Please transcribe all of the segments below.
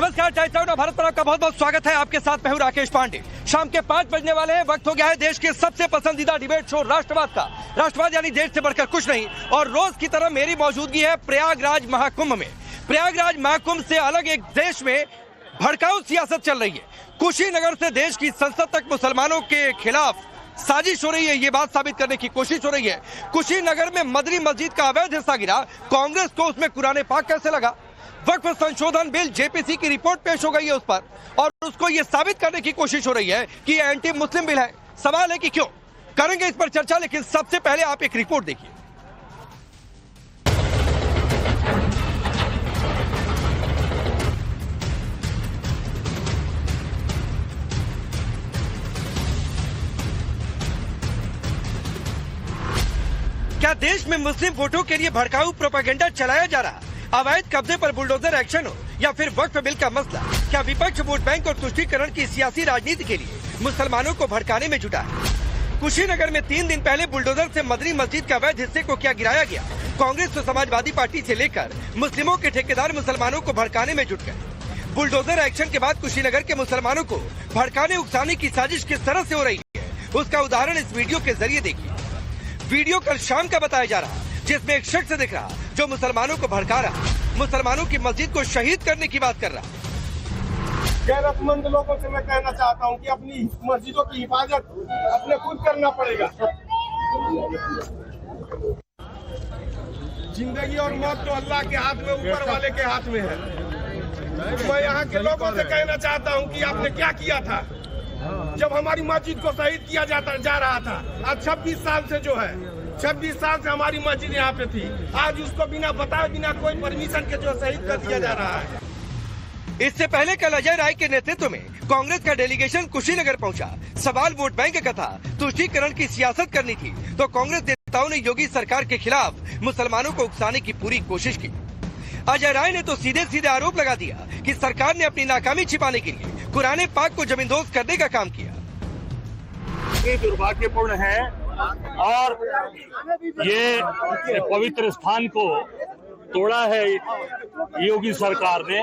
नमस्कार, times now Bharat पर आपका बहुत बहुत स्वागत है। आपके साथ मैं हूं राकेश पांडे। शाम के 5 बजने वाले हैं। वक्त हो गया है देश के सबसे पसंदीदा डिबेट शो राष्ट्रवाद का। राष्ट्रवाद यानी देश से बढ़कर कुछ नहीं। और रोज की तरह मेरी मौजूदगी है प्रयागराज महाकुंभ में। प्रयागराज महाकुंभ से अलग एक देश में भड़काऊ सियासत चल रही है। कुशीनगर से देश की संसद तक मुसलमानों के खिलाफ साजिश हो रही है, ये बात साबित करने की कोशिश हो रही है। कुशीनगर में मदरी मस्जिद का अवैध हिस्सा गिरा, कांग्रेस को उसमें कुरान पाक कैसे लगा? वक्फ संशोधन बिल जेपीसी की रिपोर्ट पेश हो गई है उस पर, और उसको ये साबित करने की कोशिश हो रही है कि ये एंटी मुस्लिम बिल है। सवाल है कि क्यों? करेंगे इस पर चर्चा, लेकिन सबसे पहले आप एक रिपोर्ट देखिए। क्या देश में मुस्लिम वोटों के लिए भड़काऊ प्रोपेगेंडा चलाया जा रहा? अवैध कब्जे पर बुलडोजर एक्शन हो या फिर वक्फ बिल का मसला, क्या विपक्ष वोट बैंक और तुष्टीकरण की सियासी राजनीति के लिए मुसलमानों को भड़काने में जुटा है? कुशीनगर में 3 दिन पहले बुलडोजर से मदरी मस्जिद के अवैध हिस्से को क्या गिराया गया? कांग्रेस और समाजवादी पार्टी से लेकर मुस्लिमों के ठेकेदार मुसलमानों को भड़काने में जुट गए। बुलडोजर एक्शन के बाद कुशीनगर के मुसलमानों को भड़काने उकसाने की साजिश किस तरह से हो रही है, उसका उदाहरण इस वीडियो के जरिए देखिए। वीडियो कल शाम का बताया जा रहा, जिसमें एक शख्स दिख रहा जो मुसलमानों को भड़का रहा, मुसलमानों की मस्जिद को शहीद करने की बात कर रहा। गैरतमंद लोगों से मैं कहना चाहता हूं कि अपनी मस्जिदों की हिफाजत अपने खुद करना पड़ेगा। जिंदगी और मौत तो अल्लाह के हाथ में, ऊपर वाले के हाथ में है। मैं यहाँ के लोगों से कहना चाहता हूं कि आपने क्या किया था जब हमारी मस्जिद को शहीद किया जा रहा था। आज 26 साल से जो है 26 साल से हमारी मस्जिद यहाँ पे थी, आज उसको बिना बताए, बिना कोई परमिशन के जो शहीद कर दिया जा रहा है। इससे पहले कल अजय राय के नेतृत्व में कांग्रेस का डेलीगेशन कुशीनगर पहुंचा। सवाल वोट बैंक का था, तुष्टीकरण की सियासत करनी थी, तो कांग्रेस नेताओं ने योगी सरकार के खिलाफ मुसलमानों को उकसाने की पूरी कोशिश की। अजय राय ने तो सीधे सीधे आरोप लगा दिया कि सरकार ने अपनी नाकामी छिपाने के लिए कुरान पाक को जमींदोज करने का काम किया। ये दुर्भाग्यपूर्ण है और ये पवित्र स्थान को तोड़ा है योगी सरकार ने,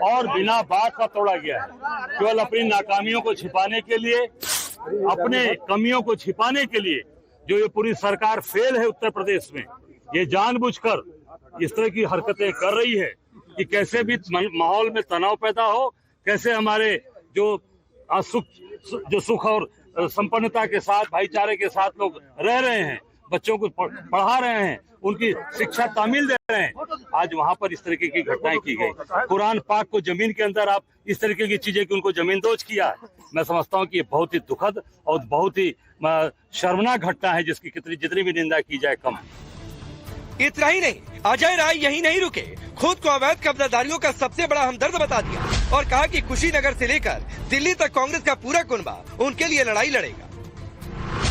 और बिना बात का तोड़ा गया है। केवल अपनी नाकामियों को छिपाने के लिए, अपने कमियों को छिपाने के लिए जो ये पूरी सरकार फेल है उत्तर प्रदेश में, ये जानबूझकर इस तरह की हरकतें कर रही है कि कैसे भी माहौल में तनाव पैदा हो, कैसे हमारे जो सुख और संपन्नता के साथ, भाईचारे के साथ लोग रह रहे हैं, बच्चों को पढ़ा रहे हैं, उनकी शिक्षा तामील दे रहे हैं, आज वहां पर इस तरीके की घटनाएं की गई। कुरान पाक को जमीन के अंदर आप इस तरीके की चीजें कि उनको जमींदोज किया है। मैं समझता हूं कि ये बहुत ही दुखद और बहुत ही शर्मनाक घटना है, जिसकी जितनी भी निंदा की जाए कम। इतना ही नहीं, अजय राय यही नहीं रुके, खुद को अवैध कब्जादारियों का सबसे बड़ा हमदर्द बता दिया और कहा कि कुशीनगर से लेकर दिल्ली तक कांग्रेस का पूरा कुनबा उनके लिए लड़ाई लड़ेगा।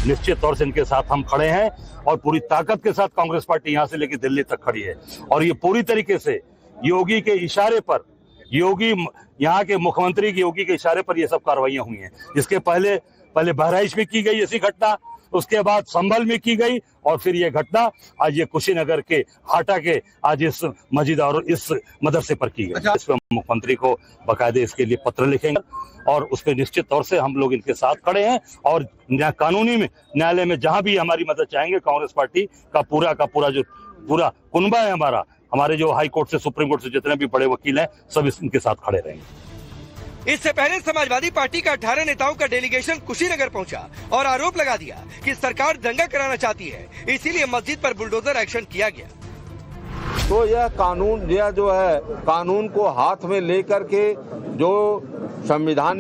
निश्चित तौर से इनके साथ हम खड़े हैं और पूरी ताकत के साथ कांग्रेस पार्टी यहाँ से लेकर दिल्ली तक खड़ी है, और ये पूरी तरीके से योगी के इशारे पर, योगी यहाँ के मुख्यमंत्री की योगी के इशारे पर ये सब कार्रवाइयां हुई हैं। इसके पहले बहराइच में की गई ऐसी घटना, उसके बाद संभल में की गई, और फिर ये घटना आज ये कुशीनगर के हाटा के आज इस मस्जिद और इस मदरसे पर की गई। इस पर मुख्यमंत्री को बाकायदे इसके लिए पत्र लिखेंगे और उस पर निश्चित तौर से हम लोग इनके साथ खड़े हैं, और कानूनी में न्यायालय में जहां भी हमारी मदद चाहेंगे, कांग्रेस पार्टी का पूरा जो कुनबा है हमारे जो हाई कोर्ट से सुप्रीम कोर्ट से जितने भी बड़े वकील हैं, सब इनके साथ खड़े रहेंगे। इससे पहले समाजवादी पार्टी का 18 नेताओं का डेलीगेशन कुशीनगर पहुंचा और आरोप लगा दिया कि सरकार दंगा कराना चाहती है, इसीलिए मस्जिद पर बुलडोजर एक्शन किया गया। तो यह जो है कानून को हाथ में लेकर के, जो संविधान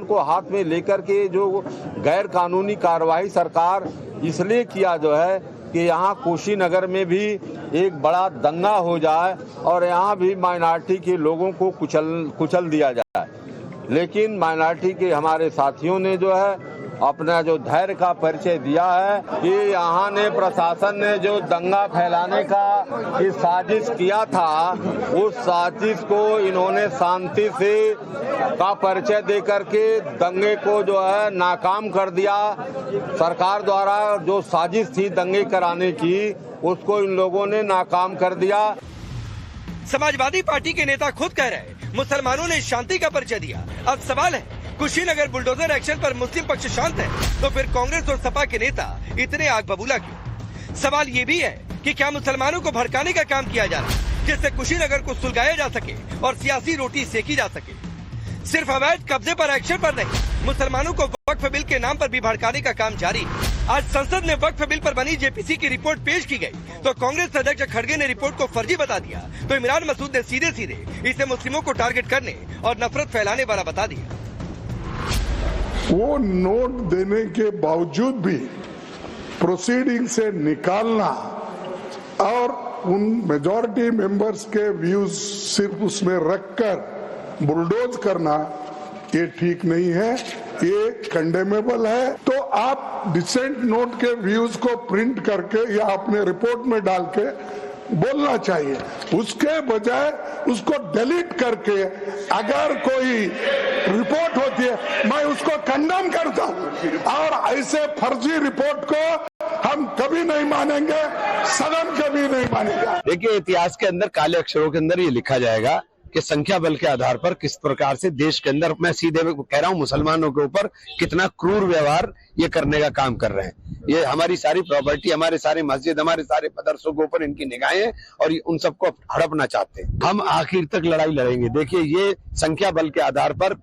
को हाथ में लेकर के जो गैर कानूनी कार्रवाई सरकार इसलिए किया जो है कि यहाँ कुशीनगर में भी एक बड़ा दंगा हो जाए और यहाँ भी माइनॉरिटी के लोगों को कुचल दिया जाए। लेकिन माइनॉरिटी के हमारे साथियों ने जो है अपना जो धैर्य का परिचय दिया है कि यहाँ ने प्रशासन ने जो दंगा फैलाने का इस साजिश किया था, उस साजिश को इन्होंने शांति से का परिचय दे करके दंगे को जो है नाकाम कर दिया। सरकार द्वारा जो साजिश थी दंगे कराने की, उसको इन लोगों ने नाकाम कर दिया। समाजवादी पार्टी के नेता खुद कह रहे मुसलमानों ने शांति का परिचय दिया। अब सवाल है, कुशीनगर बुलडोजर एक्शन पर मुस्लिम पक्ष शांत है, तो फिर कांग्रेस और सपा के नेता इतने आग बबूला क्यों? सवाल ये भी है कि क्या मुसलमानों को भड़काने का काम किया जा रहा है, जिससे कुशीनगर को सुलगाया जा सके और सियासी रोटी सेकी जा सके। सिर्फ अवैध कब्जे पर एक्शन पर नहीं, मुसलमानों को वक्फ बिल के नाम पर भी भड़काने का काम जारी है। आज संसद में वक्फ बिल पर बनी जेपीसी की रिपोर्ट पेश की गई, तो कांग्रेस अध्यक्ष खड़गे ने रिपोर्ट को फर्जी बता दिया, तो इमरान मसूद ने सीधे सीधे इसे मुस्लिमों को टारगेट करने और नफरत फैलाने वाला बता दिया। वो नोट देने के बावजूद भी प्रोसीडिंग से निकालना और उन मेजॉरिटी मेंबर्स के व्यूज सिर्फ उसमें रखकर बुलडोज करना, ये ठीक नहीं है, ये कंडेमेबल है। तो आप डिसेंट नोट के व्यूज को प्रिंट करके या अपने रिपोर्ट में डाल के बोलना चाहिए, उसके बजाय उसको डिलीट करके अगर कोई रिपोर्ट होती है मैं उसको कंडेम करता हूं, और ऐसे फर्जी रिपोर्ट को हम कभी नहीं मानेंगे, सदन कभी नहीं मानेगा। देखिए, इतिहास के अंदर काले अक्षरों के अंदर ये लिखा जाएगा कि संख्या बल के आधार पर किस प्रकार से देश के अंदर, मैं सीधे कह रहा हूं, मुसलमानों के ऊपर कितना क्रूर व्यवहार ये करने का काम कर रहे हैं। ये हमारी सारी प्रॉपर्टी, हमारे सारे मस्जिद, हमारे सारे मदरसों के ऊपर इनकी निगाहें हैं और उन सबको हड़पना चाहते हैं। हम आखिर तक लड़ाई लड़ेंगे। देखिए, ये संख्या बल के आधार पर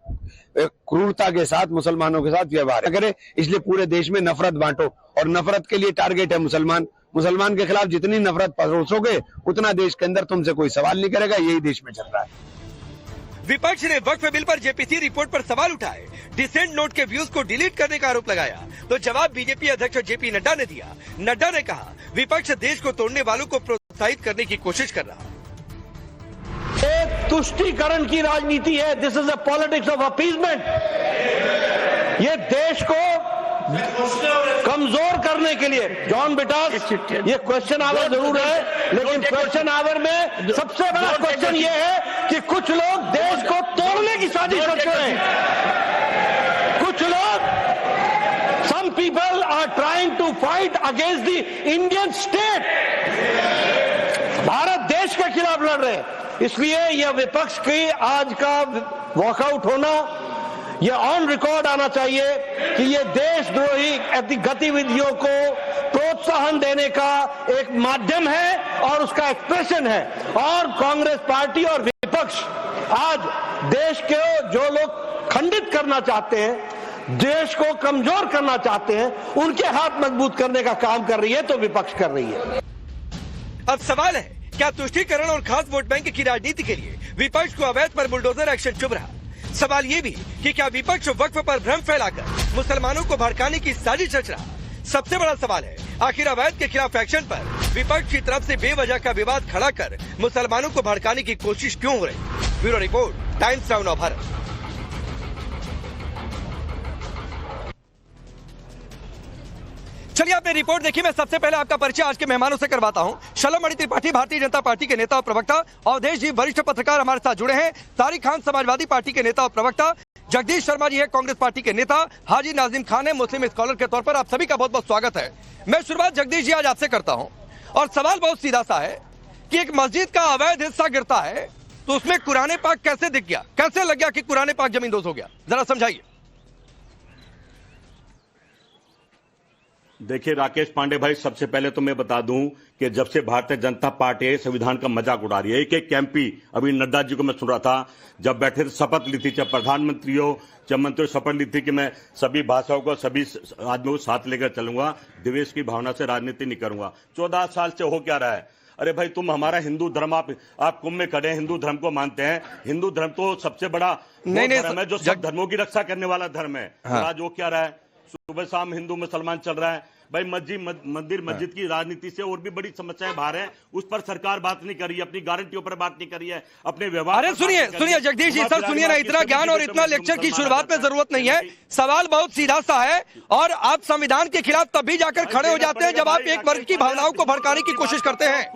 क्रूरता के साथ मुसलमानों के साथ व्यवहार करें, इसलिए पूरे देश में नफरत बांटो, और नफरत के लिए टारगेट है मुसलमान के खिलाफ जितनी नफरत परोसोगे उतना देश के अंदर तुमसे कोई सवाल नहीं करेगा। यही देश में चल रहा है। विपक्ष ने वक्फ बिल पर जेपीसी रिपोर्ट पर सवाल उठाए, डिसेंट नोट के व्यूज को डिलीट करने का आरोप लगाया, तो जवाब बीजेपी अध्यक्ष जेपी नड्डा ने दिया। नड्डा ने कहा, विपक्ष देश को तोड़ने वालों को प्रोत्साहित करने की कोशिश कर रहा है। एक तुष्टीकरण की राजनीति है। This is a politics of appeasement. ये देश को कमजोर करने के लिए, जॉन बेटा, ये क्वेश्चन आवर जरूर है, लेकिन क्वेश्चन आवर में सबसे बड़ा क्वेश्चन ये है कि कुछ लोग देश को तोड़ने की साजिश करते हैं। कुछ लोग, some people are trying to fight against the Indian state। Bharat देश के खिलाफ लड़ रहे हैं, इसलिए यह विपक्ष की आज का वॉकआउट होना, ये ऑन रिकॉर्ड आना चाहिए कि ये देशद्रोही गतिविधियों को प्रोत्साहन देने का एक माध्यम है और उसका एक्सप्रेशन है। और कांग्रेस पार्टी और विपक्ष आज देश के जो लोग खंडित करना चाहते हैं, देश को कमजोर करना चाहते हैं, उनके हाथ मजबूत करने का काम कर रही है, तो विपक्ष कर रही है। अब सवाल है, क्या तुष्टीकरण और खास वोट बैंक की राजनीति के लिए विपक्ष को अवैध पर बुलडोजर एक्शन चुभ रहा? सवाल ये भी कि क्या विपक्ष वक्फ पर भ्रम फैलाकर मुसलमानों को भड़काने की साजिश रच रहा? सबसे बड़ा सवाल है, आखिर अवैध के खिलाफ एक्शन पर विपक्ष की तरफ से बेवजह का विवाद खड़ा कर मुसलमानों को भड़काने की कोशिश क्यों हो रही? Bureau report, times now Bharat. चलिए, आपने रिपोर्ट देखी। मैं सबसे पहले आपका परिचय आज के मेहमानों से करवाता हूं। शलमणि त्रिपाठी भारतीय जनता पार्टी के नेता और प्रवक्ता, अवधेश जी वरिष्ठ पत्रकार हमारे साथ जुड़े हैं, तारिक खान समाजवादी पार्टी के नेता और प्रवक्ता, जगदीश शर्मा जी है कांग्रेस पार्टी के नेता, हाजी नाजिम खान है मुस्लिम स्कॉलर के तौर पर। आप सभी का बहुत बहुत स्वागत है। मैं शुरुआत जगदीश जी आज आपसे करता हूँ, और सवाल बहुत सीधा सा है कि एक मस्जिद का अवैध हिस्सा गिरता है तो उसमें कुरान पाक कैसे दिख गया, कैसे लग गया कि कुरान पाक जमींदोज हो गया? जरा समझाइए। देखिए राकेश पांडे भाई, सबसे पहले तो मैं बता दूं कि जब से भारतीय जनता पार्टी संविधान का मजाक उड़ा रही है, एक कैंपी, अभी नड्डा जी को मैं सुन रहा था, जब बैठे थे शपथ ली थी, चाहे प्रधानमंत्री हो चाहे मंत्री, शपथ ली थी कि मैं सभी भाषाओं को, सभी आदमियों को साथ लेकर चलूंगा, द्वेष की भावना से राजनीति नहीं करूंगा। 14 साल से हो क्या रहा है? अरे भाई, तुम हमारा हिंदू धर्म, आप कुंभ में खड़े हैं, हिंदू धर्म को मानते हैं। हिंदू धर्म तो सबसे बड़ा धर्म है जो सब धर्मों की रक्षा करने वाला धर्म है। आज वो क्या रहा है, सुबह शाम हिंदू मुसलमान चल रहा है। भाई मंदिर मस्जिद की राजनीति से और भी बड़ी समस्याएं बाहर है, उस पर सरकार बात नहीं कर रही है, अपनी गारंटियों पर बात नहीं कर रही है, अपने व्यवहार। अरे सुनिए जगदीश जी, सर सुनिए ना, इतना ज्ञान और इतना लेक्चर की शुरुआत में जरूरत नहीं है। सवाल बहुत सीधा सा है, और आप संविधान के खिलाफ तभी जाकर खड़े हो जाते हैं जब आप एक वर्ग की भावनाओं को भड़काने की कोशिश करते हैं।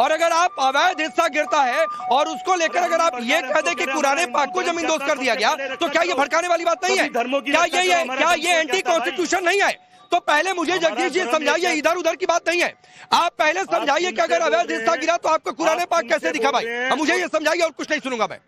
और अगर आप अवैध हिस्सा गिरता है और उसको लेकर अगर आप ये कह दें कि कुरान पाक को जमींदोज कर दिया गया, तो क्या ये भड़काने वाली बात नहीं है? क्या ये एंटी कॉन्स्टिट्यूशन नहीं है? तो पहले मुझे जगदीश जी समझाइए, इधर उधर की बात नहीं है। आप पहले समझाइए कि अगर अवैध हिस्सा गिरा तो आपको कुरान पाक कैसे दिखा भाई, अब मुझे ये समझाइए और कुछ नहीं सुनूंगा मैं।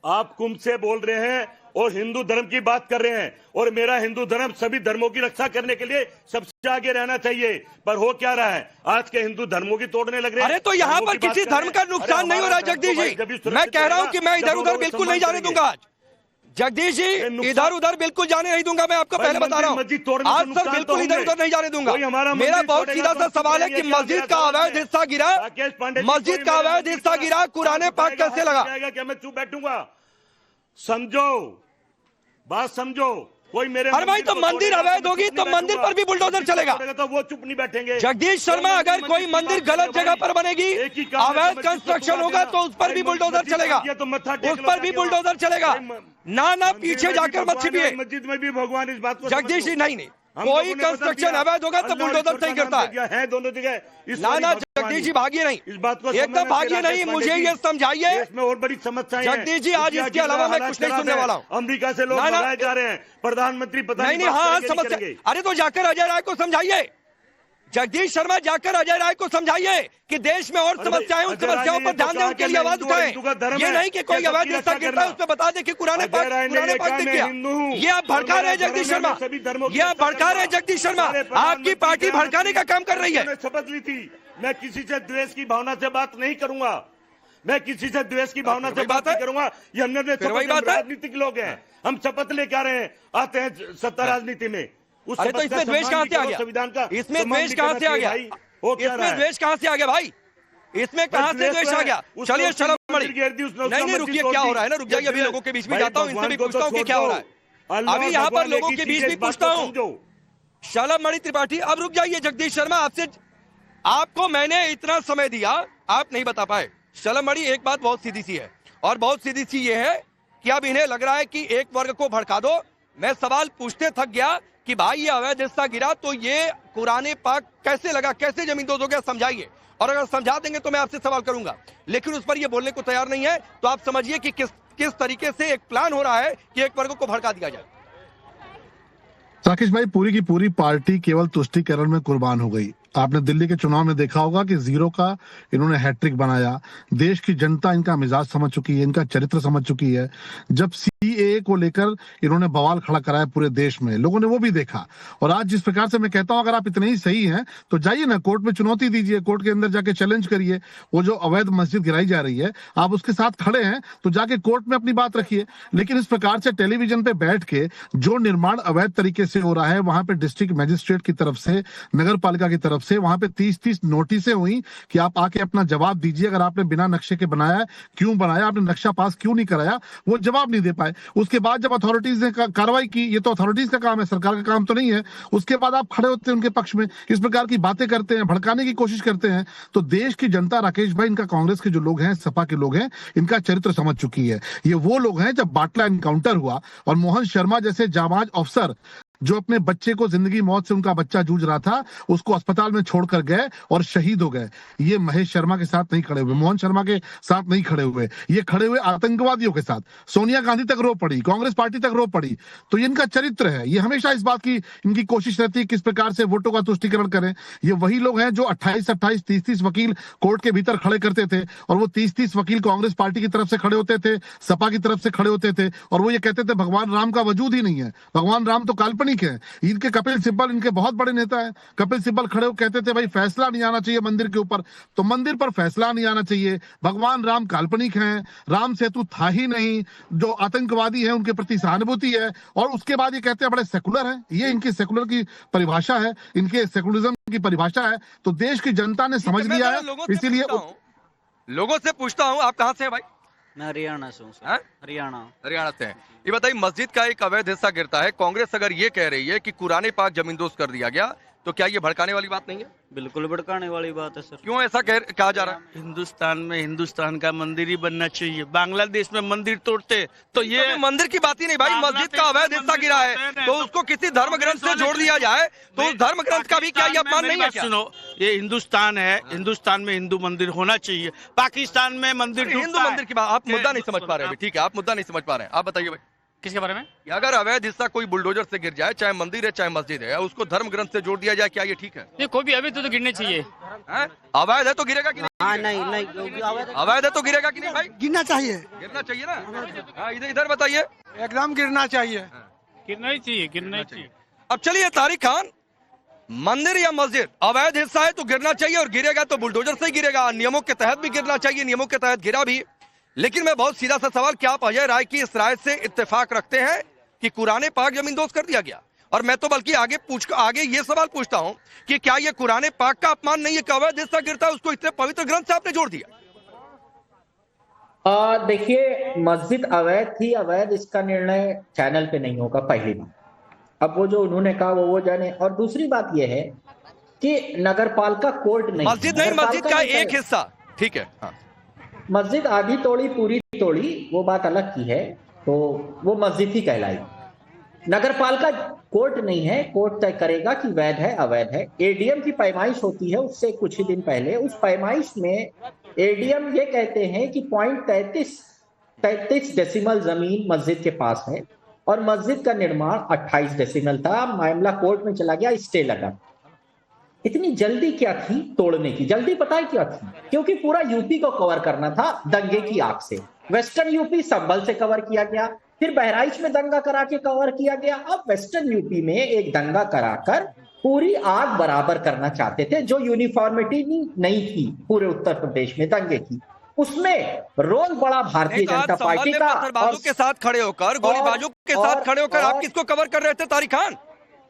आप कुंभ से बोल रहे हैं और हिंदू धर्म की बात कर रहे हैं, और मेरा हिंदू धर्म सभी धर्मों की रक्षा करने के लिए सबसे आगे रहना चाहिए, पर हो क्या रहा है, आज के हिंदू धर्मों की तोड़ने लग रहे हैं। अरे तो यहाँ पर किसी धर्म का नुकसान नहीं हो रहा है जगदीश जी, मैं कह रहा हूँ कि मैं इधर उधर बिल्कुल नहीं जाने दूंगा आज। जगदीश जी इधर उधर बिल्कुल जाने नहीं दूंगा, मैं आपको पहले बता रहा हूँ, आज सर बिल्कुल इधर उधर नहीं जाने दूंगा। मेरा बहुत सीधा सा सवाल है कि मस्जिद का अवैध हिस्सा गिरा, मस्जिद का अवैध हिस्सा गिरा, कुरान पाक कैसे लगा? क्या मैं चुप बैठूंगा? समझो, बात समझो। कोई मेरे अरे भाई तो मंदिर अवैध होगी तो मंदिर पर भी बुलडोजर चलेगा, तो वो चुप नहीं बैठेंगे। जगदीश शर्मा, अगर कोई मंदिर गलत जगह पर बनेगी, अवैध कंस्ट्रक्शन होगा तो उस पर भी बुलडोजर चलेगा, उस पर भी बुलडोजर चलेगा। ना पीछे जाकर मत छिपिए। मस्जिद में भी भगवान इस बात को जगदीश जी नहीं, कोई कंस्ट्रक्शन अवैध होगा तो बुलडोजर सही करता है दोनों जगह। ना जगदीश जी भागिए नहीं, इस बात को एकदम भागिए नहीं, मुझे ये समझाइए। इसमें और बड़ी समस्या जगदीश जी आज इसके अलावा मैं कुछ नहीं सुनने वाला हूँ। अमेरिका से लोग भगाए जा रहे हैं, प्रधानमंत्री पता नहीं, हाँ समस्या। अरे तो जाकर अजय राय को समझाइए, जगदीश शर्मा जाकर अजय राय को समझाइए कि देश में और समस्याएं, उन समस्याओं पर ध्यान दें, उनके लिए आवाज उठाएं। ये नहीं कि कोई अवैध हिस्सा गिरता है उसमें बता दे कि कुरान पाक दिख गया। ये आप भड़का रहे हैं जगदीश शर्मा, ये आप भड़का रहे हैं जगदीश शर्मा, आपकी पार्टी भड़काने का काम कर रही है। शपथ ली थी, मैं किसी से द्वेष की भावना से बात नहीं करूंगा, मैं किसी से द्वेष की भावना से बात नहीं करूंगा। ये हमने राजनीतिक लोग हैं, हम शपथ लेके आ रहे हैं, आते हैं सत्ता राजनीति में। अरे तो इसमें द्वेष कहां से आ गया? संविधान का इसमें द्वेष कहां से आ गया? इसमें द्वेष कहां से आ गया भाई? इसमें कहां से द्वेष आ गया? चलिए शर्म मणि, नहीं रुकिए, क्या हो रहा है ना, रुक जाइए, अभी लोगों के बीच में जाता हूं, इनसे भी पूछता हूं कि क्या हो रहा है। अभी यहाँ पर लोगों के बीच भी पूछता हूं। शलभ मणि त्रिपाठी, अब रुक जाइए जगदीश शर्मा, आपसे आपको मैंने इतना समय दिया, आप नहीं बता पाए। शलभ मणि, एक बात बहुत सीधी सी है, और बहुत सीधी सी ये है कि अब इन्हें लग रहा है कि एक वर्ग को भड़का दो। मैं सवाल पूछते थक गया कि भाई ये अवैध हिस्सा गिरा तो ये कुरान पाक कैसे लगा, कैसे जमींदोज हो गया, समझाइए। और अगर समझा देंगे तो मैं आपसे सवाल करूंगा, लेकिन उस पर ये बोलने को तैयार नहीं है। तो आप समझिए कि किस तरीके से एक प्लान हो रहा है कि एक वर्ग को भड़का दिया जाए। राकेश भाई, पूरी की पूरी पार्टी केवल तुष्टीकरण में कुर्बान हो गई। आपने दिल्ली के चुनाव में देखा होगा कि जीरो का इन्होंने हैट्रिक बनाया। देश की जनता इनका मिजाज समझ चुकी है, इनका चरित्र समझ चुकी है। जब सीएए को लेकर इन्होंने बवाल खड़ा कराया पूरे देश में, लोगों ने वो भी देखा। और आज जिस प्रकार से मैं कहता हूं, अगर आप इतने ही सही हैं तो जाइए ना, कोर्ट में चुनौती दीजिए, कोर्ट के अंदर जाके चैलेंज करिए। वो जो अवैध मस्जिद गिराई जा रही है, आप उसके साथ खड़े हैं तो जाके कोर्ट में अपनी बात रखिए। लेकिन इस प्रकार से टेलीविजन पे बैठ के जो निर्माण अवैध तरीके से हो रहा है, वहां पे डिस्ट्रिक्ट मजिस्ट्रेट की तरफ से, नगर पालिका की तरफ से वहां पे 30-30 नोटिसें हुई कि आप आके अपना जवाब दीजिए। अगर आपने बिना नक्शे के बनाया है, क्यों बनाया, आपने नक्शा पास क्यों नहीं कराया, वो जवाब नहीं दे पाए। उसके बाद जब अथॉरिटीज ने कार्रवाई की, ये तो अथॉरिटीज का काम है, सरकार का काम तो नहीं है, उसके बाद आप खड़े होते हैं उनके पक्ष में, इस प्रकार की बातें करते हैं, भड़काने की कोशिश करते हैं। तो देश की जनता, राकेश भाई, इनका कांग्रेस के जो लोग हैं, सपा के लोग हैं, इनका चरित्र समझ चुकी है। ये वो लोग हैं, जब बाटला एनकाउंटर हुआ और मोहन शर्मा जैसे जाबाज अफसर जो अपने बच्चे को, जिंदगी मौत से उनका बच्चा जूझ रहा था, उसको अस्पताल में छोड़कर गए और शहीद हो गए। ये महेश शर्मा के साथ नहीं खड़े हुए, मोहन शर्मा के साथ नहीं खड़े हुए, ये खड़े हुए आतंकवादियों के साथ। सोनिया गांधी तक रो पड़ी, कांग्रेस पार्टी तक रो पड़ी। तो ये इनका चरित्र है। ये हमेशा इस बात की इनकी कोशिश रहती है किस प्रकार से वोटों का तुष्टीकरण करें। ये वही लोग हैं जो 28-28, 30-30 वकील कोर्ट के भीतर खड़े करते थे, और वो 30-30 वकील कांग्रेस पार्टी की तरफ से खड़े होते थे, सपा की तरफ से खड़े होते थे, और वो ये कहते थे भगवान राम का वजूद ही नहीं है, भगवान राम तो काल्पनिक है। इनके कपिल सिब्बल, इनके बहुत बड़े नेता हैं, कपिल सिब्बल खड़े हो कहते थे भाई फैसला नहीं आना चाहिए मंदिर के ऊपर, तो मंदिर पर फैसला नहीं आना चाहिए, भगवान राम काल्पनिक हैं, राम सेतु था ही नहीं, जो आतंकवादी हैं उनके प्रति सहानुभूति है। और उसके बाद ये कहते हैं बड़े सेकुलर हैं। ये इनकी सेकुलर की परिभाषा है, इनके सेकुलरिज्म की परिभाषा है। तो देश की जनता ने समझ लिया है, इसीलिए लोगों से पूछता हूँ, आप कहाँ से हैं भाई? मैं हरियाणा से हूँ सर। हरियाणा से हैं। ये बताइए, मस्जिद का एक अवैध हिस्सा गिरता है, कांग्रेस अगर ये कह रही है कि कुरान पाक जमींदोज कर दिया गया, तो क्या ये भड़काने वाली बात नहीं है? बिल्कुल भड़काने वाली बात है सर। क्यों ऐसा कहा जा रहा है? हिंदुस्तान में हिंदुस्तान का मंदिर ही बनना चाहिए। बांग्लादेश में मंदिर तोड़ते तो ये मंदिर की बात ही नहीं भाई, मस्जिद का अवैध हिस्सा गिरा है तो उसको किसी धर्म ग्रंथ से जोड़ दिया जाए, तो उस धर्म ग्रंथ का भी क्या ये अपमान नहीं है क्या? सुनो, ये हिंदुस्तान है, हिंदुस्तान में हिंदू मंदिर होना चाहिए। पाकिस्तान में मंदिर, हिंदू मंदिर की बात, आप मुद्दा नहीं समझ पा रहे हैं। ठीक है, आप मुद्दा नहीं समझ पा रहे हैं, आप बताइए भाई। किसके बारे में? कि अगर अवैध हिस्सा कोई बुलडोजर से गिर जाए, चाहे मंदिर है चाहे मस्जिद है, उसको धर्म ग्रंथ से जोड़ दिया जाए, क्या ये ठीक है? नहीं, कोई भी अवैध तो गिरने चाहिए। अवैध है तो गिरेगा कि नहीं? हाँ, नहीं अवैध है तो गिरेगा कि नहीं भाई? गिरना चाहिए, गिरना चाहिए ना। हाँ, इधर बताइए। एकदम गिरना चाहिए, गिरना ही चाहिए, गिरना ही चाहिए। अब चलिए तारिक खान, मंदिर या मस्जिद अवैध हिस्सा है तो गिरना चाहिए, और गिरेगा तो बुलडोजर से गिरेगा, नियमों के तहत भी गिरना चाहिए, नियमों के तहत गिरा भी। लेकिन मैं बहुत सीधा सा सवाल, क्या आप अजय राय की इस राय से इत्तेफाक रखते हैं कि कुरान पाक जमींदोज कर दिया गया? और मैं तो बल्कि आगे ये सवाल पूछता हूं कि क्या ये कुरान पाक का अपमान नहीं है कि अवैध हिस्सा गिरता है उसको इतने पवित्र ग्रंथ से आपने जोड़ दिया? देखिए, मस्जिद अवैध थी अवैध, इसका निर्णय चैनल पे नहीं होगा, पहली बात। अब वो जो उन्होंने कहा वो जाने। और दूसरी बात ये है कि नगरपालिका कोर्ट नहीं, मस्जिद नहीं, मस्जिद का एक हिस्सा, ठीक है। हाँ। मस्जिद आधी तोड़ी पूरी तोड़ी वो बात अलग की है, तो वो मस्जिद ही कहलाई। नगरपालिका कोर्ट नहीं है, कोर्ट तय करेगा कि वैध है अवैध है। एडीएम की पैमाइश होती है उससे कुछ ही दिन पहले, उस पैमाइश में एडीएम ये कहते हैं कि 33 डेसिमल जमीन मस्जिद के पास है और मस्जिद का निर्माण 28 डेसिमल था। मामला कोर्ट में चला गया, स्टे लगा। इतनी जल्दी क्या थी तोड़ने की? जल्दी पता है क्या थी? क्योंकि पूरा यूपी को कवर करना था दंगे की आग से। वेस्टर्न यूपी संभल से कवर किया गया, फिर बहराइच में दंगा करा के कवर किया गया, अब वेस्टर्न यूपी में एक दंगा कराकर पूरी आग बराबर करना चाहते थे। जो यूनिफॉर्मिटी नहीं थी पूरे उत्तर प्रदेश में दंगे की, उसमें रोल बड़ा भारतीय जनता पार्टी का। पत्थरबाजों के साथ खड़े होकर, गोलीबाजों के साथ खड़े होकर आप किसको कवर कर रहे थे तारिक खान?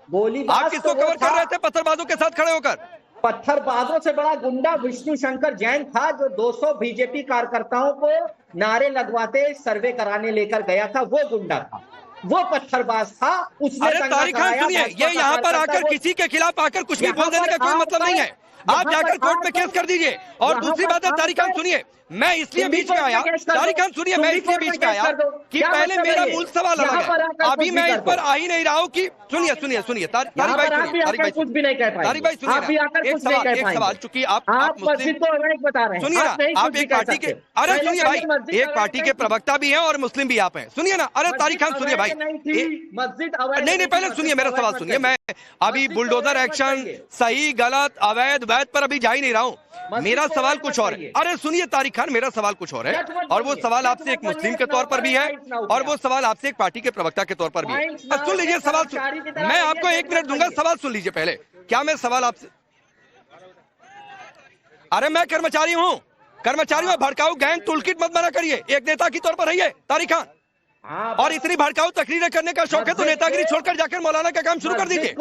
आप किसको कवर कर रहे थे पत्थरबाजों के साथ खड़े होकर? पत्थरबाजों से बड़ा गुंडा विष्णु शंकर जैन था, जो 200 बीजेपी कार्यकर्ताओं को नारे लगवाते सर्वे कराने लेकर गया था। वो गुंडा था, वो पत्थरबाज था। उसने तारिक खान सुनिए, ये यहाँ पर आकर किसी के खिलाफ आकर कुछ भी बोल देने का कोई मतलब नहीं है। आप जाकर कोर्ट में केस कर दीजिए। और दूसरी बात है तारिक खान सुनिए, मैं इसलिए बीच में आया, तारिक खान सुनिए, मैं इसलिए बीच में आया कि पहले मेरा मूल सवाल अलग है, अभी मैं इस पर आ ही नहीं रहा हूँ कि सुनिए तारिक भाई सुनिए, एक सवाल, चूंकि आप मुस्लिम सुनिए ना, आप एक पार्टी के, अरे सुनिए भाई, एक पार्टी के प्रवक्ता भी हैं और मुस्लिम भी आप हैं, सुनिए ना। अरे तारिक खान सुनिए भाई, नहीं पहले सुनिए मेरा सवाल सुनिए। मैं अभी बुलडोजर एक्शन सही गलत अवैध वैध पर अभी जा ही नहीं रहा हूँ, मेरा सवाल कुछ और है। अरे सुनिए तारिक खान, मेरा सवाल कुछ और है, और वो सवाल आपसे एक मुस्लिम के तौर पर भी है और वो सवाल आपसे एक पार्टी के प्रवक्ता के तौर पर भी है। सुन लीजिए सवाल, मैं आपको 1 मिनट दूंगा, सवाल सुन लीजिए पहले। क्या मैं सवाल आपसे, अरे मैं कर्मचारी हूं, भड़काऊ गैंग टूलकिट मत बना करिए, एक नेता की तौर पर रहिए तारिक खान। और इतनी भड़काऊ तकरीरें करने का शौक है तो नेतागिरी छोड़कर जाकर मौलाना का काम शुरू कर दीजिए।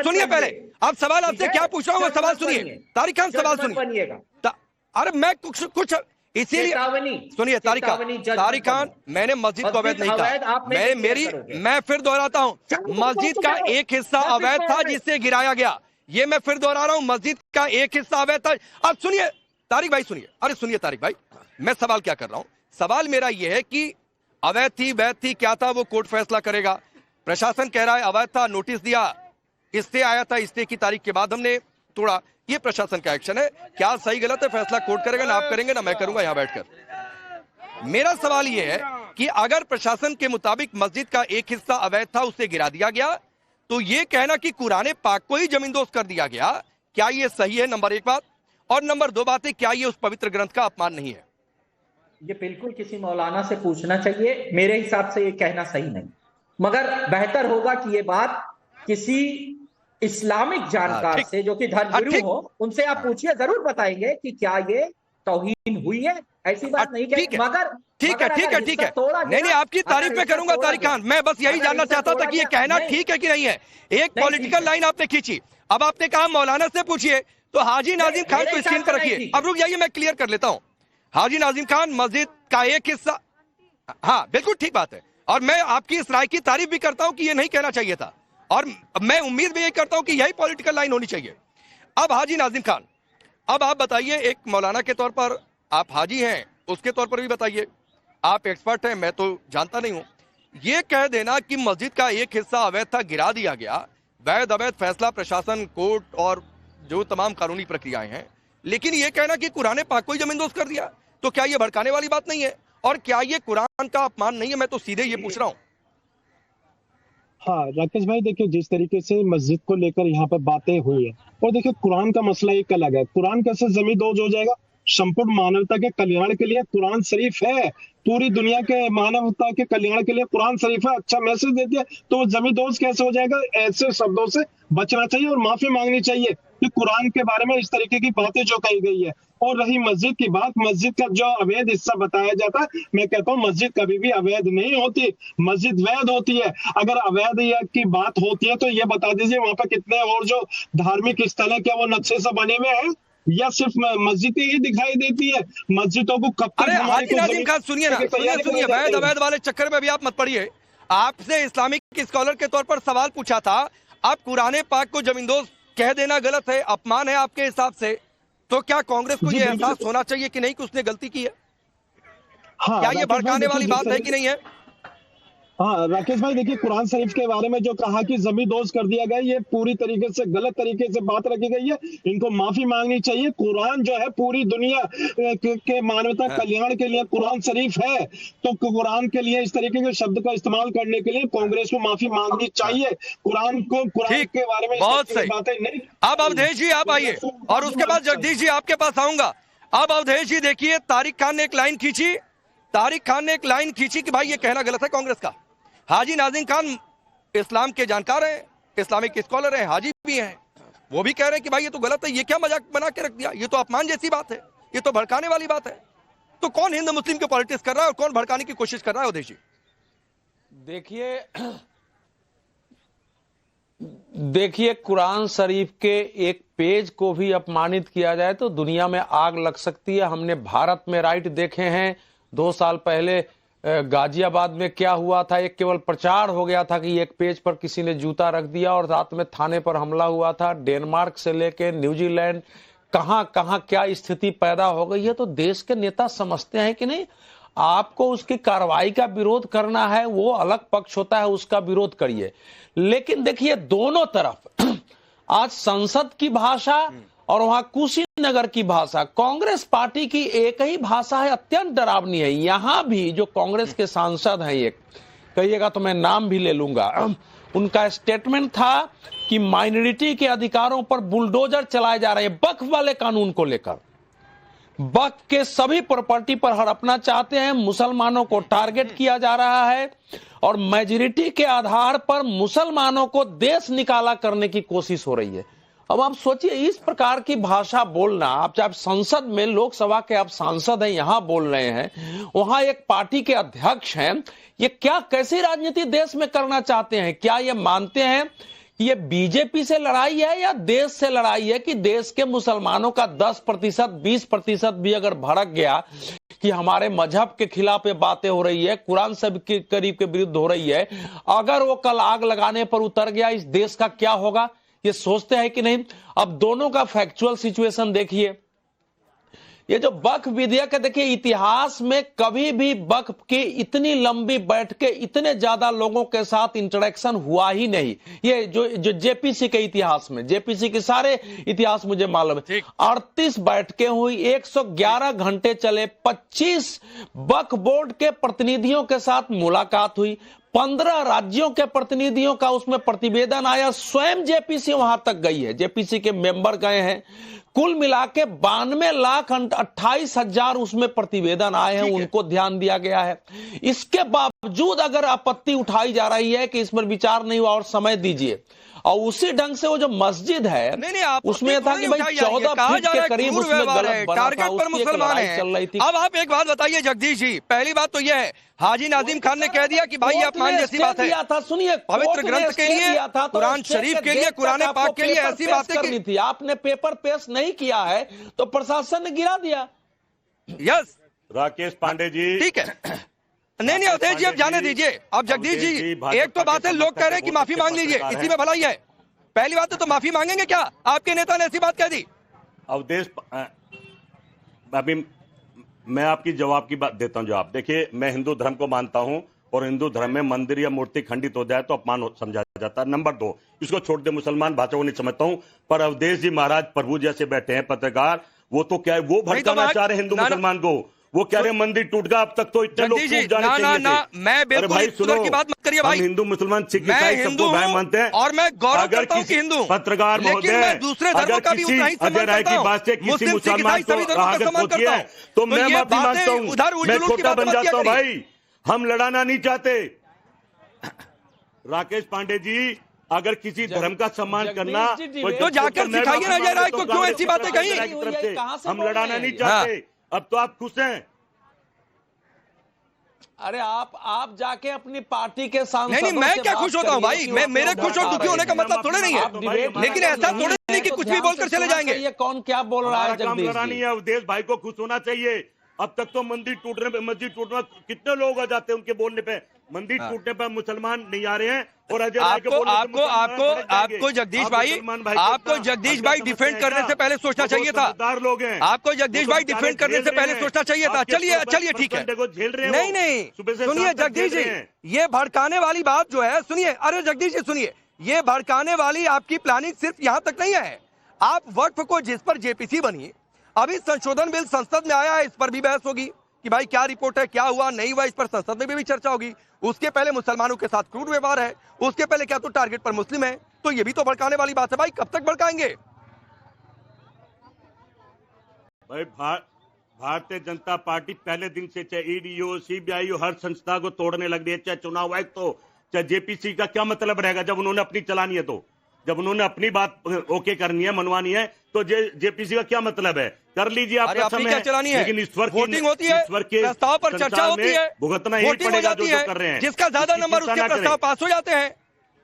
सुनिए पहले, अब सवाल आपसे क्या पूछ रहा हूँ, वो सवाल सुनिए तारिक खान, सवाल सुनिए। अरे मैं कुछ इसीलिए सुनिए तारिक खान, मैंने मस्जिद को अवैध नहीं कहा, मैं फिर दोहराता हूँ, मस्जिद का एक हिस्सा अवैध था जिससे गिराया गया, ये मैं फिर दोहरा रहा हूँ, मस्जिद का एक हिस्सा अवैध था। अब सुनिए तारिक भाई, सुनिए, अरे सुनिए तारिक भाई, मैं सवाल क्या कर रहा हूँ, सवाल मेरा यह है कि अवैध थी वैध थी क्या था वो कोर्ट फैसला करेगा। प्रशासन कह रहा है अवैध था, नोटिस दिया, स्टे आया था, स्टे की तारीख के बाद हमने तोड़ा, ये प्रशासन का एक्शन है। क्या सही गलत है फैसला कोर्ट करेगा, ना आप करेंगे ना मैं करूंगा यहाँ बैठकर। मेरा सवाल ये है कि अगर प्रशासन के मुताबिक मस्जिद का एक हिस्सा अवैध था, उसे गिरा दिया गया, तो ये कहना कि कुरान पाक को ही जमींदोज कर दिया गया, क्या ये सही है? नंबर 1 बात। और नंबर 2 बात है, क्या ये उस पवित्र ग्रंथ का अपमान नहीं है? ये बिल्कुल किसी मौलाना से पूछना चाहिए, मेरे हिसाब से ये कहना सही नहीं, मगर बेहतर होगा कि ये बात किसी इस्लामिक जानकार से जो कि धर्मगुरु हो, उनसे आप पूछिए, जरूर बताएंगे कि क्या ये तौहीन हुई है। ऐसी बात नहीं है, मगर ठीक है नहीं आपकी तारीफ पे करूंगा तारिक खान, मैं बस यही जानना चाहता था कि ये कहना ठीक है कि नहीं है। एक पॉलिटिकल लाइन आपने खींची, अब आपने कहा मौलाना से पूछिए, तो हाजी नाजिम खान को स्क्रीन पर रखिए। अब रुक जाइए, मैं क्लियर कर लेता हूं। हाजी नाजिम खान, मस्जिद का एक हिस्सा, हाँ बिल्कुल ठीक बात है, और मैं आपकी इस राय की तारीफ भी करता हूं कि ये नहीं कहना चाहिए था, और मैं उम्मीद भी यही करता हूं कि यही पॉलिटिकल लाइन होनी चाहिए। अब हाजी नाजिम खान, अब आप बताइए, एक मौलाना के तौर पर आप हाजी हैं, उसके तौर पर भी बताइए, आप एक्सपर्ट हैं, मैं तो जानता नहीं हूं। ये कह देना कि मस्जिद का एक हिस्सा अवैध था, गिरा दिया गया, वैध अवैध फैसला प्रशासन, कोर्ट और जो तमाम कानूनी प्रक्रियाएं हैं, लेकिन ये कहना कि कुरान पाक को ही जमींदोज कर दिया, तो क्या ये भड़काने वाली बात नहीं है? और क्या ये कुरान का अपमान नहीं है? मैं तो सीधे ये पूछ रहा हूं। हाँ राकेश भाई, देखिए जिस तरीके से मस्जिद को लेकर यहाँ पर बातें हुई है, और देखिए कुरान का मसला एक अलग है। कुरान कैसे जमींदोज हो जाएगा? संपूर्ण मानवता के कल्याण के लिए कुरान शरीफ है, पूरी दुनिया के मानवता के कल्याण के लिए कुरान शरीफ है, अच्छा मैसेज देती है, तो वो जमींदोज कैसे हो जाएगा? ऐसे शब्दों से बचना चाहिए और माफी मांगनी चाहिए कि कुरान के बारे में इस तरीके की बातें जो कही गई है। और रही मस्जिद की बात, मस्जिद का जो अवैध हिस्सा बताया जाता है, मैं कहता हूँ मस्जिद कभी भी अवैध नहीं होती, मस्जिद वैध होती है। अगर अवैध की बात होती है तो ये बता दीजिए वहां पर कितने और जो धार्मिक स्थल है, क्या वो नक्शे से बने हुए हैं या सिर्फ मस्जिदें ही दिखाई देती है? मस्जिदों को कब तक? अरे हाजी नाजिम खान सुनिए ना, सुनिए वैध अवैध वाले चक्कर में भी आप मत पड़िए। आपसे इस्लामिक स्कॉलर के तौर पर सवाल पूछा था, आप कुरान पाक को जमींदोज कह देना गलत है, अपमान है आपके हिसाब से, तो क्या कांग्रेस को ये एहसास होना चाहिए कि नहीं कि उसने गलती की है? हाँ, क्या ये भड़काने वाली बात है कि नहीं है? हाँ राकेश भाई, देखिए कुरान शरीफ के बारे में जो कहा कि जमींदोज कर दिया गया, ये पूरी तरीके से गलत तरीके से बात रखी गई है, इनको माफी मांगनी चाहिए। कुरान जो है पूरी दुनिया के मानवता कल्याण के लिए कुरान शरीफ है, तो कुरान के लिए इस तरीके के शब्द का इस्तेमाल करने के लिए कांग्रेस को माफी मांगनी चाहिए। कुरान के बारे में बहुत सही बातें नहीं। अब अवधेश जी आप आइए और उसके बाद जगदीश जी आपके पास आऊंगा। अब अवधेश जी देखिए, तारिक खान ने एक लाइन खींची, तारिक खान ने एक लाइन खींची कि भाई ये कहना गलत है कांग्रेस का। हाजी नाजिम खान इस्लाम के जानकार हैं, इस्लामिक स्कॉलर हैं, हाजी भी हैं, वो भी कह रहे हैं कि भाई ये तो गलत है, ये क्या मजाक बना के रख दिया, ये तो अपमान जैसी बात है, ये तो भड़काने वाली बात है। तो कौन हिंदू मुस्लिम के पॉलिटिक्स कर रहा है और कौन भड़काने की कोशिश कर रहा है? अवधेश जी देखिए कुरान शरीफ के एक पेज को भी अपमानित किया जाए तो दुनिया में आग लग सकती है। हमने भारत में राइट देखे हैं, 2 साल पहले गाजियाबाद में क्या हुआ था, एक केवल प्रचार हो गया था कि एक पेज पर किसी ने जूता रख दिया और रात में थाने पर हमला हुआ था। डेनमार्क से लेके न्यूजीलैंड, कहां कहां क्या स्थिति पैदा हो गई है। तो देश के नेता समझते हैं कि नहीं, आपको उसकी कार्रवाई का विरोध करना है, वो अलग पक्ष होता है, उसका विरोध करिए। लेकिन देखिए दोनों तरफ आज संसद की भाषा और वहां कुशीनगर की भाषा, कांग्रेस पार्टी की एक ही भाषा है, अत्यंत डरावनी है। यहां भी जो कांग्रेस के सांसद हैं, एक कहिएगा तो मैं नाम भी ले लूंगा, उनका स्टेटमेंट था कि माइनॉरिटी के अधिकारों पर बुलडोजर चलाए जा रहे हैं। वक्फ वाले कानून को लेकर वक्फ के सभी प्रॉपर्टी पर हड़पना चाहते हैं, मुसलमानों को टारगेट किया जा रहा है और मेजॉरिटी के आधार पर मुसलमानों को देश निकाला करने की कोशिश हो रही है। अब आप सोचिए, इस प्रकार की भाषा बोलना, आप चाहे संसद में, लोकसभा के आप सांसद हैं, यहां बोल रहे हैं, वहां एक पार्टी के अध्यक्ष हैं, ये क्या कैसी राजनीति देश में करना चाहते हैं? क्या ये मानते हैं कि ये बीजेपी से लड़ाई है या देश से लड़ाई है कि देश के मुसलमानों का 10%, 20% भी अगर भड़क गया कि हमारे मजहब के खिलाफ ये बातें हो रही है, कुरान से करीब के विरुद्ध हो रही है, अगर वो कल आग लगाने पर उतर गया, इस देश का क्या होगा? ये सोचते हैं कि नहीं? अब दोनों का फैक्चुअल सिचुएशन देखिए। ये जो वक्फ विधेयक है, देखिए इतिहास में कभी भी वक्फ की इतनी लंबी बैठकें, इतने ज्यादा लोगों के साथ इंटरेक्शन हुआ ही नहीं। ये जो जेपीसी के इतिहास में, जेपीसी के सारे इतिहास मुझे मालूम है, 38 बैठकें हुई, 111 घंटे चले, 25 वक्फ बोर्ड के प्रतिनिधियों के साथ मुलाकात हुई, 15 राज्यों के प्रतिनिधियों का उसमें प्रतिवेदन आया, स्वयं जेपीसी वहां तक गई है, जेपीसी के मेंबर गए हैं। कुल मिला के 92,28,000 उसमें प्रतिवेदन आए हैं, उनको ध्यान दिया गया है। इसके बावजूद अगर आपत्ति उठाई जा रही है कि इस पर विचार नहीं हुआ और समय दीजिए, और उसी ढंग से वो जो मस्जिद है, नहीं, उसमें था कि भाई 14 फीट के करीब उसमें गलत बना था, उसकी एक लड़ाई चल रही थी। अब आप एक बात बताइए जगदीश जी, पहली बात तो यह है, हाजी नाजिम खान ने कह दिया कि भाई ये अपमान जैसी बात है। सुनिए, पवित्र ग्रंथ के लिए, कुरान शरीफ के लिए, कुरान पाक के लिए ऐसी बातें करनी थी, आपने पेपर पेश नहीं किया है तो प्रशासन ने गिरा दिया। यस राकेश पांडे जी, ठीक है, नहीं अवधेश जी अब जाने दीजिए। अब जगदीश जी, एक तो बात है, लोग कह रहे हैं कि माफी मांग लीजिए, इसी में भलाई है। पहली बात तो माफी मांगेंगे क्या? आपके नेता ने ऐसी बात कह दी। अवधेश, अभी मैं आपकी जवाब की बात देता हूं जवाब। देखिए, मैं हिंदू धर्म को मानता हूं और हिंदू धर्म में मंदिर या मूर्ति खंडित हो जाए तो अपमान समझा जाता है। नंबर 2, इसको छोड़ दे, मुसलमान भाषा को नहीं समझता हूं, पर अवधेश जी महाराज प्रभु जैसे बैठे हैं पत्रकार, वो तो क्या है, वो भड़काना चाह रहे हिंदू मुसलमान को, वो कह रहे मंदिर टूट गया, अब तक तो इतने लोग टूट जाने चाहिए थे। मैं बिल्कुल भाई इस तरह की बात मत करिए भाई। हम हिंदू मुसलमान सिख मैं ईसाई हिंदू सबको भाई मानते हैं और मैं गौरव करता हूं कि हिंदू पत्रकार महोदय, दूसरे धर्मों का भी उतना ही सम्मान करता हूं। बात से किसी मुस्लिम, सिख, मुसलमान ईसाई सभी को धर्मों का आगत सम्मान होती करता है हूं। तो मैं ये माफी बातें मांगता उधर हूँ, मैं उजुलूस की छोटा बात बन मत जाता हूँ किया भाई। हम लड़ाना नहीं चाहते। राकेश पांडे जी, अगर किसी धर्म का सम्मान करना तो जाकर सिखाइए ना जरा को, क्यों ऐसी बातें कही? हम लड़ाना नहीं चाहते। अब तो आप खुश हैं। अरे आप जाके अपनी पार्टी के सांसदों नहीं, मैं क्या खुश होता हूँ भाई? मैं मेरे खुश और दुखी होने का मतलब थोड़ा नहीं है, लेकिन ऐसा थोड़ा नहीं कि कुछ भी बोलकर चले जाएंगे। ये कौन क्या बोल रहा है? काम लड़ानी है, देश भाई को खुश होना चाहिए। अब तक तो मंदिर टूटने पे, मस्जिद टूटना, कितने लोग आ जाते हैं उनके बोलने पे। मंदिर टूटने पर मुसलमान नहीं आ रहे हैं और आपको जगदीश भाई डिफेंड करने से पहले सोचना चाहिए था। लोग हैं आपको जगदीश भाई डिफेंड करने से पहले सोचना चाहिए था। चलिए ठीक है। नहीं, सुनिए जगदीश जी, ये भड़काने वाली बात जो है, सुनिए, अरे जगदीश जी सुनिए, ये भड़काने वाली आपकी प्लानिंग सिर्फ यहाँ तक नहीं है। आप वक्फ को, जिस पर जेपीसी बनी, अभी संशोधन बिल संसद में आया है, इस पर भी बहस होगी कि भाई क्या रिपोर्ट है, क्या हुआ नहीं हुआ, इस पर संसद में भी चर्चा होगी। उसके पहले मुसलमानों के साथ क्रूर व्यवहार है, उसके पहले क्या तो टारगेट पर मुस्लिम है, तो ये भी तो भड़काने वाली बात है भाई। कब तक भड़काएंगे भाई? भारतीय जनता पार्टी पहले दिन से, चाहे ईडीओ, सीबीआई हर संस्था को तोड़ने लग रही है, चाहे चुनाव आयोग तो, चाहे जेपीसी का क्या मतलब रहेगा जब उन्होंने अपनी चलानी है? तो जब उन्होंने अपनी बात ओके करनी है, मनवानी है, तो जेपीसी का क्या मतलब है? कर लीजिए, आपका समय है। लेकिन ईश्वर की वोटिंग होती है, प्रस्ताव पर चर्चा होती है, भुगतना ही पड़ेगा जो कर रहे हैं। जिसका ज्यादा नंबर उसके प्रस्ताव पास हो जाते हैं,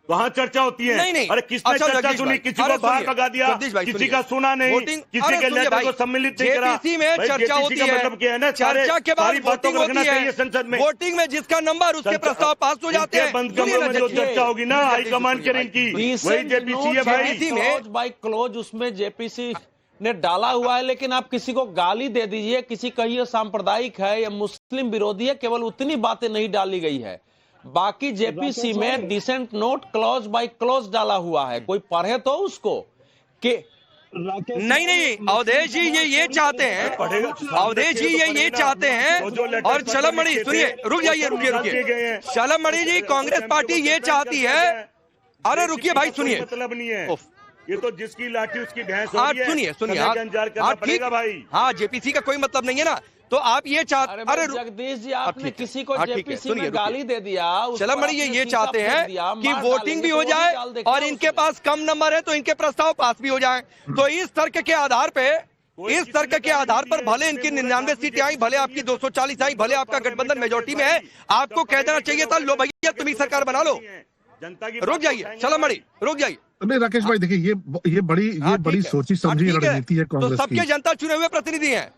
वहाँ चर्चा होती है। नहीं। अरे किसने चर्चा सुनी? किसी को बाहर भगा दिया, किसी का सुना नहीं, किसी के लेटर को सम्मिलित नहीं करा। जेपीसी में चर्चा होती है, मतलब क्या है ना, चर्चा के बाद वोटिंग होती है संसद में। वोटिंग में जिसका नंबर उसके प्रस्ताव पास हो जाते हैं। बंद कमरों में जो चर्चा होगी ना हाईकमान के इनकी, वही जेपीसी है भाई। बाय क्लोज उसमें जेपीसी ने डाला हुआ है। लेकिन आप किसी को गाली दे दीजिए, किसी कहिए सांप्रदायिक है या मुस्लिम विरोधी है, केवल उतनी बातें नहीं डाली गई है। बाकी जेपीसी में dissent note clause by clause डाला हुआ है, कोई पढ़े तो उसको कि नहीं अवधेश जी ये चाहते हैं, अवधेश जी ये चाहते हैं। और चलमणि सुनिए, रुकिए चलमणि जी, कांग्रेस पार्टी ये चाहती है। अरे रुकिए भाई, सुनिए, मतलब नहीं है ये तो जिसकी लाठी उसकी भैंस हो रही है। सुनिए इंतजार करना पड़ेगा भाई। हाँ, जेपीसी का कोई मतलब नहीं है ना, तो आप ये चाहते। अरे जगदीश जी, आपने किसी को जेपीसी में गाली दे दिया। चलमणि ये चाहते हैं कि वोटिंग भी हो जाए और इनके पास कम नंबर है तो इनके प्रस्ताव पास भी हो जाए। तो इस तर्क के आधार पर भले इनकी 99 सीटें आई, भले आपकी 240 आई, भले आपका गठबंधन मेजोरिटी में है, आपको कह देना चाहिए था, लो भैया तुम ही सरकार बना लो। जनता की रुक जाइए चलमणि, रुक जाइए। नहीं राकेश भाई, देखिए ये बड़ी सोची समझी रणनीति है कांग्रेस की। सबके जनता चुने हुए प्रतिनिधि हैं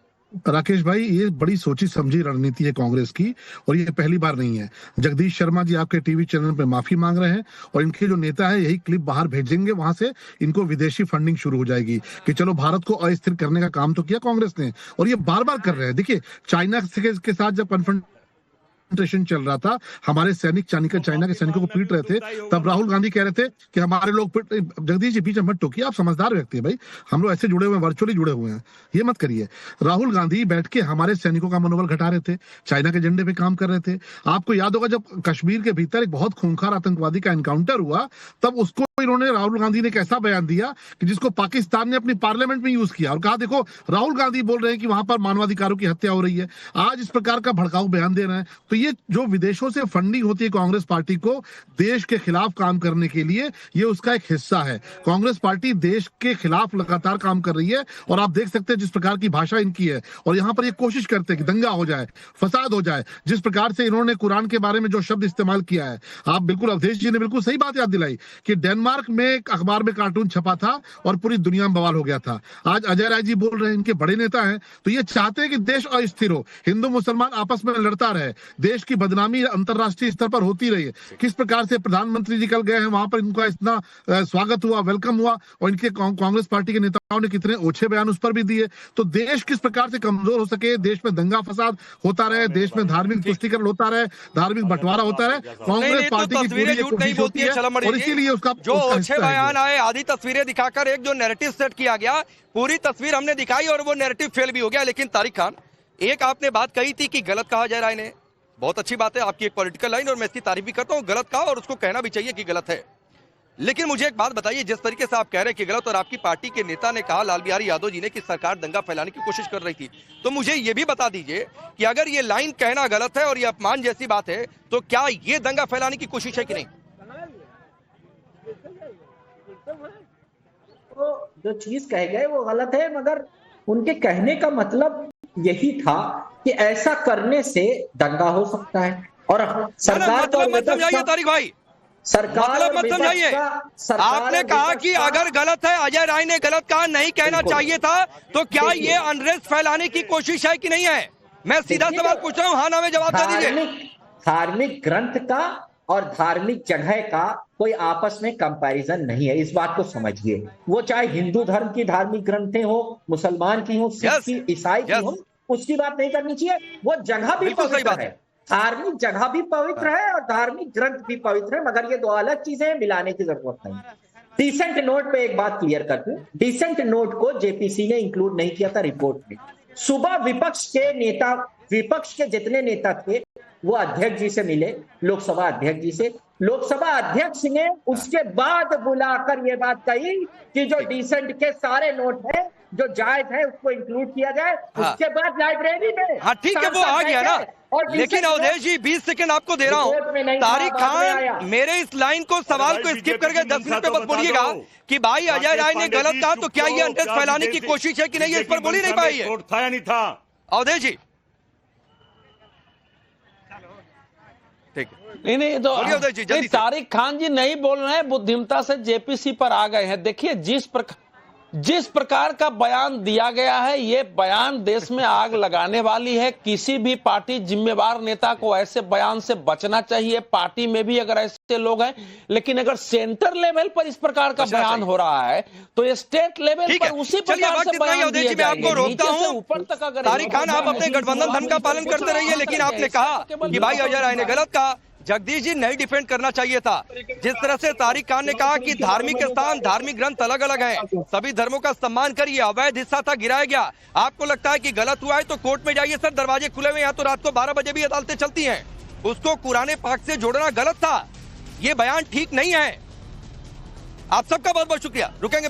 राकेश भाई, ये बड़ी सोची समझी रणनीति है कांग्रेस की, और ये पहली बार नहीं है। जगदीश शर्मा जी आपके टीवी चैनल पे माफी मांग रहे हैं, और इनके जो नेता है यही क्लिप बाहर भेजेंगे, वहां से इनको विदेशी फंडिंग शुरू हो जाएगी कि चलो भारत को अस्थिर करने का काम तो किया कांग्रेस ने, और ये बार बार कर रहे हैं। देखिए चाइना के साथ जब कन्फ्रंटेशन चल रहा था, हमारे सैनिक चाइना के सैनिकों को पीट रहे थे, तब राहुल गांधी कह रहे थे कि हमारे लोग जगदीश जी बीच में मत टोकिए, आप समझदार व्यक्ति है भाई, हम लोग ऐसे जुड़े हुए हैं, वर्चुअली जुड़े हुए हैं, ये मत करिए। राहुल गांधी बैठ के हमारे सैनिकों का मनोबल घटा रहे थे, चाइना के झंडे पे काम कर रहे थे। आपको याद होगा जब कश्मीर के भीतर एक बहुत खूंखार आतंकवादी का एनकाउंटर हुआ, तब उसको इन्होंने, राहुल गांधी ने एक ऐसा बयान दिया कि जिसको पाकिस्तान ने अपनी पार्लियामेंट में यूज किया और कहा देखो राहुल गांधी बोल रहे हैं कि वहां पर मानवाधिकारों की हत्या हो रही है। आज इस प्रकार का भड़काऊ बयान दे रहे हैं। तो ये जो विदेशों से फंडिंग होती है कांग्रेस पार्टी को देश के खिलाफ काम करने के लिए, ये उसका एक हिस्सा है। कांग्रेस पार्टी देश के खिलाफ लगातार काम कर रही है, और आप देख सकते हैं जिस प्रकार की भाषा इनकी है, और यहाँ पर ये कोशिश करते हैं कि दंगा हो जाए, फसाद हो जाए। जिस प्रकार से इन्होंने कुरान के बारे में जो शब्द इस्तेमाल किया है, आप बिल्कुल, अवधेश जी ने बिल्कुल सही बात याद दिलाई कि डेनमार्क में एक अखबार में कार्टून छपा था और पूरी दुनिया में बवाल हो गया था। आज अजय राय जी बोल रहे हैं, इनके बड़े नेता हैं, तो ये चाहते हैं कि देश अस्थिर हो, हिंदू मुसलमान आपस में लड़ता रहे, देश की बदनामी अंतरराष्ट्रीय स्तर पर होती रही है। किस प्रकार से प्रधानमंत्री जी कल गए हैं, वहां पर इनका इतना स्वागत हुआ, वेलकम हुआ, और इनके कांग्रेस पार्टी के नेताओं ने कितने ओछे बयान उस पर भी दिए। तो देश किस प्रकार से कमजोर हो सके, देश में दंगा फसाद होता रहे, देश में धार्मिक तुष्टीकरण होता रहे, धार्मिक बंटवारा होता रहे, कांग्रेस पार्टी की पूरी कोशिश होती है, और इसीलिए उसका जो अच्छे बयान आए, आधी तस्वीरें दिखाकर एक जो नैरेटिव सेट किया गया, पूरी तस्वीर हमने दिखाई और वो नैरेटिव फेल भी हो गया। लेकिन तारिक खान, एक आपने बात कही थी कि गलत कहा अजय राय ने, बहुत अच्छी बात है, आपकी एक पॉलिटिकल लाइन और मैं इसकी तारीफ भी करता हूं, गलत कहा और उसको कहना भी चाहिए कि गलत है। लेकिन मुझे एक बात बताइए, जिस तरीके से आप कह रहे हैं कि गलत और आपकी पार्टी के नेता ने कहा, लाल बिहारी यादव जी ने, कि सरकार दंगा फैलाने की कोशिश कर रही थी, तो मुझे यह भी बता दीजिए कि अगर ये लाइन कहना गलत है और ये अपमान जैसी बात है तो क्या ये दंगा फैलाने की कोशिश है कि नहीं? तो जो चीज कह गए वो गलत है, मगर उनके कहने का मतलब यही था कि ऐसा करने से दंगा हो सकता है और सरकार मतलब मत समझाइए तारिक भाई, सरकार मतलब मत समझाइए। आपने कहा कि अगर गलत है, अजय राय ने गलत कहा, नहीं कहना चाहिए था, तो क्या ये अनरेस्ट फैलाने की कोशिश है कि नहीं है? मैं सीधा सवाल पूछ रहा हूं, हाँ ना में जवाब दे दीजिए। धार्मिक ग्रंथ का और धार्मिक जगह का कोई आपस में कंपैरिजन नहीं है, इस बात को समझिए। वो चाहे हिंदू धर्म की धार्मिक ग्रंथें हो, मुसलमान की हो, सिख की, ईसाई की हो, उसकी बात नहीं करनी चाहिए। वो जगह भी पवित्र है, धार्मिक जगह भी पवित्र है और धार्मिक ग्रंथ भी पवित्र है, मगर ये दो अलग चीजें हैं, मिलाने की जरूरत नहीं। डिसेंट नोट पे एक बात क्लियर कर दूं, डिसेंट नोट को जेपीसी ने इंक्लूड नहीं किया था रिपोर्ट में। सुबह विपक्ष के जितने नेता थे वो अध्यक्ष जी से मिले, लोकसभा अध्यक्ष जी से, लोकसभा अध्यक्ष ने उसके बाद बुलाकर ये बात कही कि जो डिसेंट के सारे नोट है, जो जायज है, उसको इंक्लूड किया जाए। उसके बाद लाइब्रेरी में, हाँ ठीक है, वो आ गया ना। लेकिन अवधेश जी 20 सेकंड आपको दे रहा हूं, तारिक खान मेरे इस लाइन को, सवाल को स्किप करके 10 मिनट पे बस बोलिएगा कि भाई अजय राय ने गलत कहा, तो क्या ये अनरेस्ट फैलाने की कोशिश है कि नहीं, इस पर बोल ही नहीं पाई है। था या नहीं था अवधेश जी? ठीक है, नहीं तो तारिक खान जी नहीं बोल रहे हैं, बुद्धिमता से जेपीसी पर आ गए हैं। देखिए जिस प्रकार का बयान दिया गया है, ये बयान देश में आग लगाने वाली है। किसी भी पार्टी जिम्मेवार नेता को ऐसे बयान से बचना चाहिए, पार्टी में भी अगर ऐसे लोग हैं। लेकिन अगर सेंटर लेवल पर इस प्रकार का बयान हो रहा है तो ये स्टेट लेवल पर उसी प्रकार से बयान दिए मैं आपको रोकता हूं। ऊपर तक अगर तारिक खान, आप अपने गठबंधन धर्म का पालन करते रहिए, लेकिन आपने कहा कि भाई अजय राय ने गलत कहा, जगदीश जी नहीं डिफेंड करना चाहिए था। जिस तरह से तारिक खान ने कहा कि धार्मिक स्थान, धार्मिक ग्रंथ अलग अलग हैं, सभी धर्मों का सम्मान करिए, अवैध हिस्सा था गिराया गया, आपको लगता है कि गलत हुआ है तो कोर्ट में जाइए सर, दरवाजे खुले हुए हैं, तो रात को 12 बजे भी अदालतें चलती हैं। उसको कुरान पाक से जोड़ना गलत था, ये बयान ठीक नहीं है। आप सबका बहुत बहुत शुक्रिया, रुकेंगे।